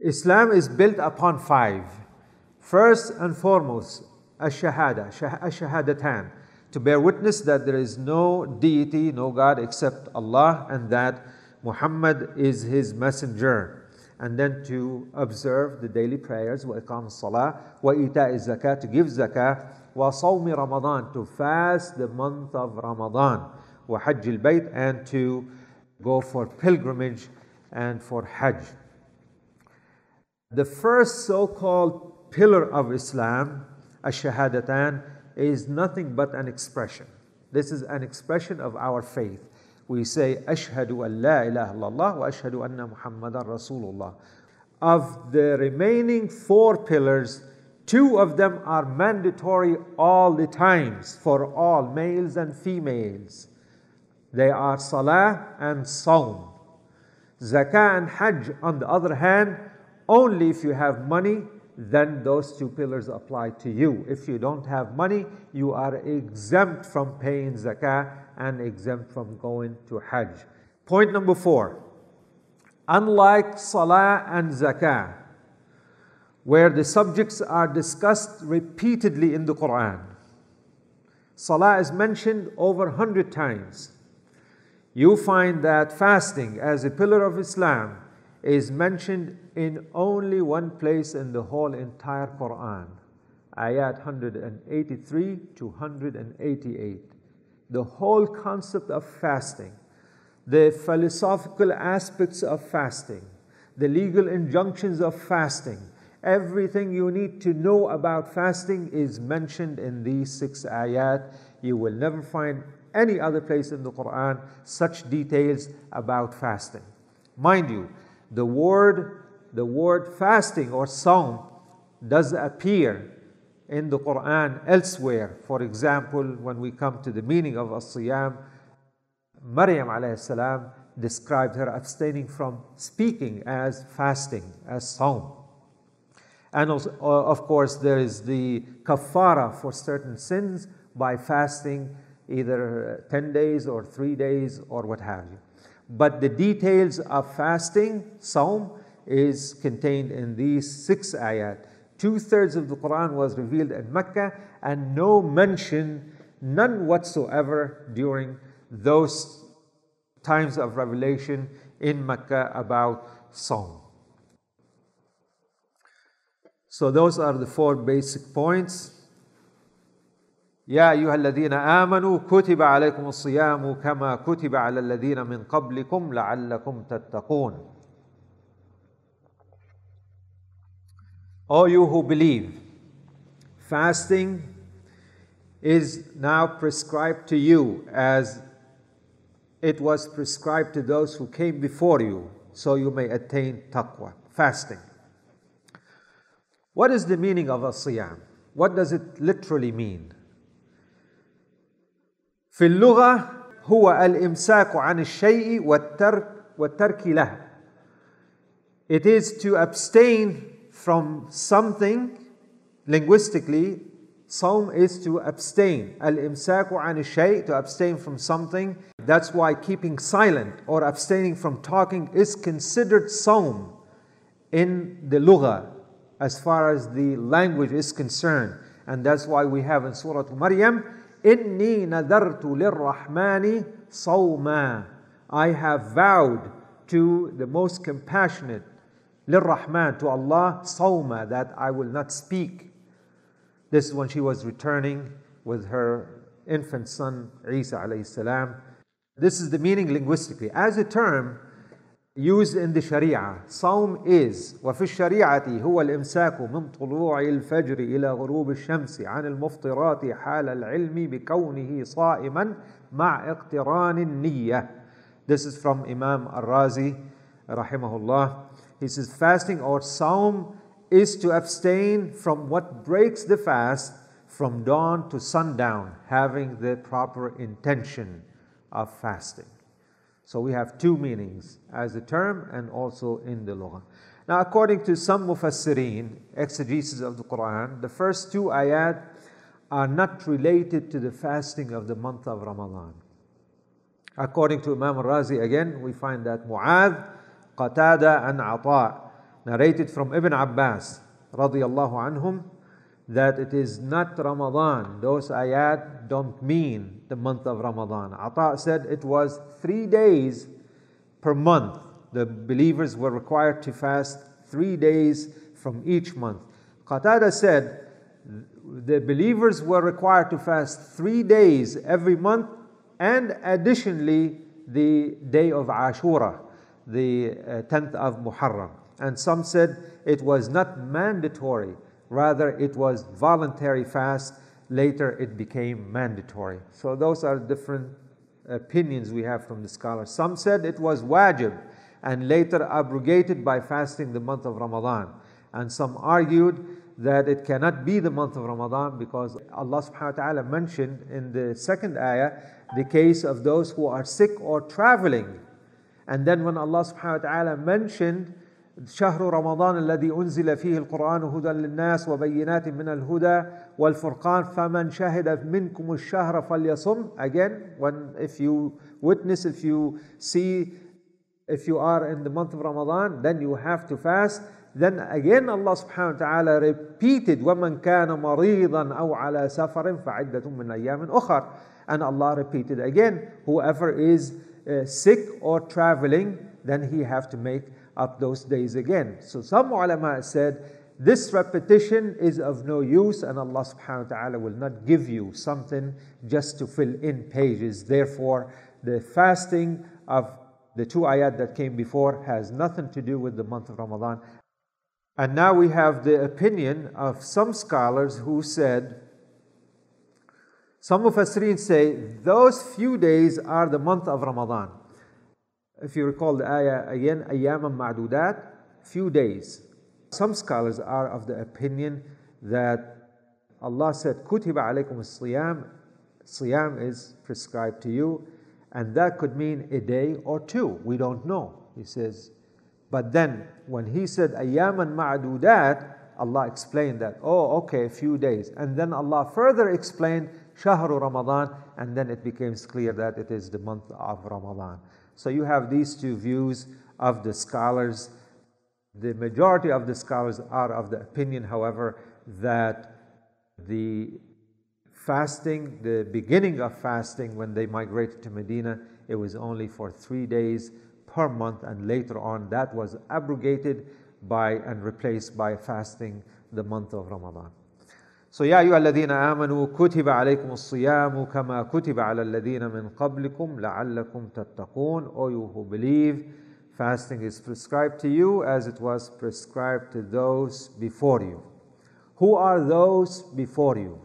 Islam is built upon five. First and foremost, ash-shahadatan, to bear witness that there is no deity, no God except Allah, and that Muhammad is His messenger. And then to observe the daily prayers, wa iqam as-salah, wa ita'i zakah, to give zakah, wa sawmi Ramadan, to fast the month of Ramadan, wa hajj al-bayt, and to go for pilgrimage and for hajj. The first so-called pillar of Islam, ash-shahadatan, is nothing but an expression. This is an expression of our faith. We say, Ashhadu an la ilaha illallah wa ashhadu anna Muhammadan Rasulullah. Of the remaining four pillars, two of them are mandatory all the times for all males and females. They are salah and sawm. Zakah and hajj, on the other hand, only if you have money, then those two pillars apply to you. If you don't have money, you are exempt from paying zakah and exempt from going to hajj. Point number 4. Unlike salah and zakah, where the subjects are discussed repeatedly in the Quran, salah is mentioned over 100 times. You find that fasting as a pillar of Islam is mentioned in only one place in the whole entire Quran, ayat 183 to 188. The whole concept of fasting, the philosophical aspects of fasting, the legal injunctions of fasting, everything you need to know about fasting is mentioned in these 6 ayat. You will never find any other place in the Quran such details about fasting. Mind you, the word fasting or sawm does appear in the Quran elsewhere. For example, when we come to the meaning of as-siyam, Maryam alayhi salam described her abstaining from speaking as fasting, as sawm. And also, of course, there is the kafara for certain sins by fasting either 10 days or 3 days or what have you. But the details of fasting, sawm, is contained in these 6 ayat. 2/3 of the Quran was revealed in Mecca, and no mention, none whatsoever, during those times of revelation in Mecca about sawm. So those are the 4 basic points. يا أيها الذين آمنوا كتب عليكم الصيام كما كتب على الذين من قبلكم لعلكم تتقون. O you who believe, fasting is now prescribed to you as it was prescribed to those who came before you, so you may attain taqwa. Fasting. What is the meaning of as-siyam? What does it literally mean? في اللغة هو الإمساك عن الشيء والترك له. It is to abstain from something. Linguistically, sawm is to abstain. Al-imsaku an shay, to abstain from something. That's why keeping silent or abstaining from talking is considered sawm in the lugha as far as the language is concerned. And that's why we have in Surah Maryam, Inni nadartu lirrahmani sawma. I have vowed to the most compassionate, lirrahman, to Allah, sawma, that I will not speak. This is when she was returning with her infant son, Isa alayhi salam. This is the meaning linguistically. As a term used in the Sharia, Sawm is وفي الشريعة هو الإمساك من طلوع الفجر إلى غروب الشمس عن المفطرات حال العلم بكونه صائما مع اقتران النية. This is from Imam Al-Razi rahimahullah. He says fasting or Sawm is to abstain from what breaks the fast from dawn to sundown, having the proper intention of fasting. So we have 2 meanings as a term and also in the lugha. Now, according to some mufassirin, exegesis of the Quran, the first 2 ayat are not related to the fasting of the month of Ramadan. According to Imam Al-Razi, again, we find that Mu'adh, Qatada, and Ata. narrated from Ibn Abbas radiyallahu anhum that it is not Ramadan. Those ayat don't mean the month of Ramadan. Ata said it was 3 days per month. The believers were required to fast 3 days from each month. Qatada said the believers were required to fast 3 days every month, and additionally the day of Ashura, the 10th of Muharram. And some said it was not mandatory, rather it was voluntary fast. Later it became mandatory. So those are different opinions we have from the scholars. Some said it was wajib and later abrogated by fasting the month of Ramadan. And some argued that it cannot be the month of Ramadan because Allah subhanahu wa ta'ala mentioned in the second ayah the case of those who are sick or traveling. And then when Allah subhanahu wa ta'ala mentioned شهر رمضان الذي أنزل فيه القرآن هدى للناس وبينات من الهدى والفرقان فمن شهد منكم الشهر فليصم. Again, if you witness, if you see, if you are in the month of Ramadan, then you have to fast. Then again Allah subhanahu wa ta'ala repeated وَمَنْ كَانَ مَرِيضًا أَوْ عَلَى سَفَرٍ فَعِدَّةٌ مِّنْ أَيَّامٍ أُخَرٍ. And Allah repeated again, whoever is sick or traveling, then he have to make up those days again. So some ulama said this repetition is of no use and Allah subhanahu wa ta'ala will not give you something just to fill in pages. Therefore, the fasting of the 2 ayat that came before has nothing to do with the month of Ramadan. And now we have the opinion of some scholars who said, some Mufassirin say those few days are the month of Ramadan. If you recall the ayah again, أياما معدودات, few days. Some scholars are of the opinion that Allah said, كُتِبَ عَلَيْكُمُ الصِّيَامِ, Siyam is prescribed to you, and that could mean a day or 2. We don't know. He says, but then when he said أياما معدودات, Allah explained that, oh, okay, a few days. And then Allah further explained شهر Ramadan, and then it became clear that it is the month of Ramadan. So you have these 2 views of the scholars. The majority of the scholars are of the opinion, however, that the fasting, the beginning of fasting when they migrated to Medina, it was only for 3 days per month, and later on that was abrogated by and replaced by fasting the month of Ramadan. So, يا أيها الذين آمنوا كتب عليكم الصيام كما كتب على الذين من قبلكم لعلكم تتقون. O you who believe, fasting is prescribed to you as it was prescribed to those before you. Who are those before you?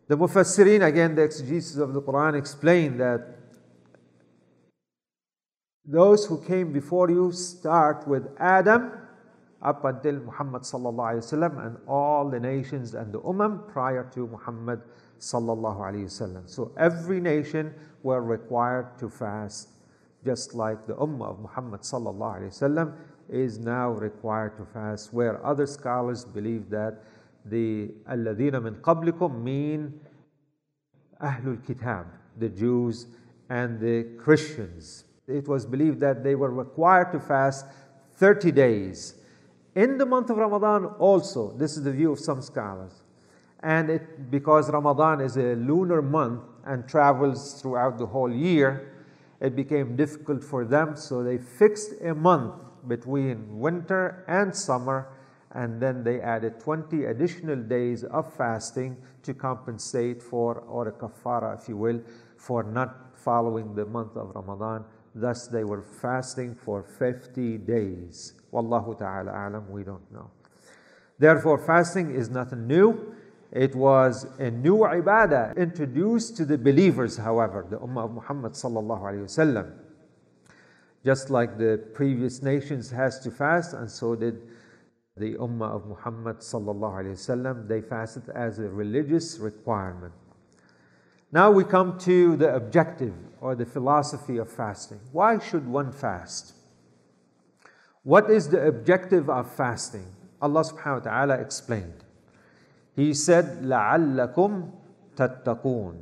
The Mufassirin, again the exegesis of the Quran, explain that those who came before you start with Adam up until Muhammad sallallahu alaihi wasallam and all the nations and the prior to Muhammad sallallahu alaihi wasallam. So every nation were required to fast, just like the ummah of Muhammad sallallahu alaihi wasallam is now required to fast. Where other scholars believe that the alladhina min qablikum mean Ahlul Kitab, the Jews and the Christians. It was believed that they were required to fast 30 days. In the month of Ramadan also, this is the view of some scholars. And because Ramadan is a lunar month and travels throughout the whole year, it became difficult for them, so they fixed a month between winter and summer, and then they added 20 additional days of fasting to compensate for, or a kafara if you will, for not following the month of Ramadan. Thus they were fasting for 50 days. Wallahu ta'ala a'lam, we don't know. Therefore, fasting is nothing new. It was a new ibadah introduced to the believers, however, the ummah of Muhammad sallallahu alayhi wasallam. Just like the previous nations has to fast, and so did the ummah of Muhammad sallallahu alayhi wasallam. They fasted as a religious requirement. Now we come to the objective or the philosophy of fasting. Why should one fast? What is the objective of fasting? Allah subhanahu wa ta'ala explained. He said, لَعَلَّكُمْ تَتَّقُونَ.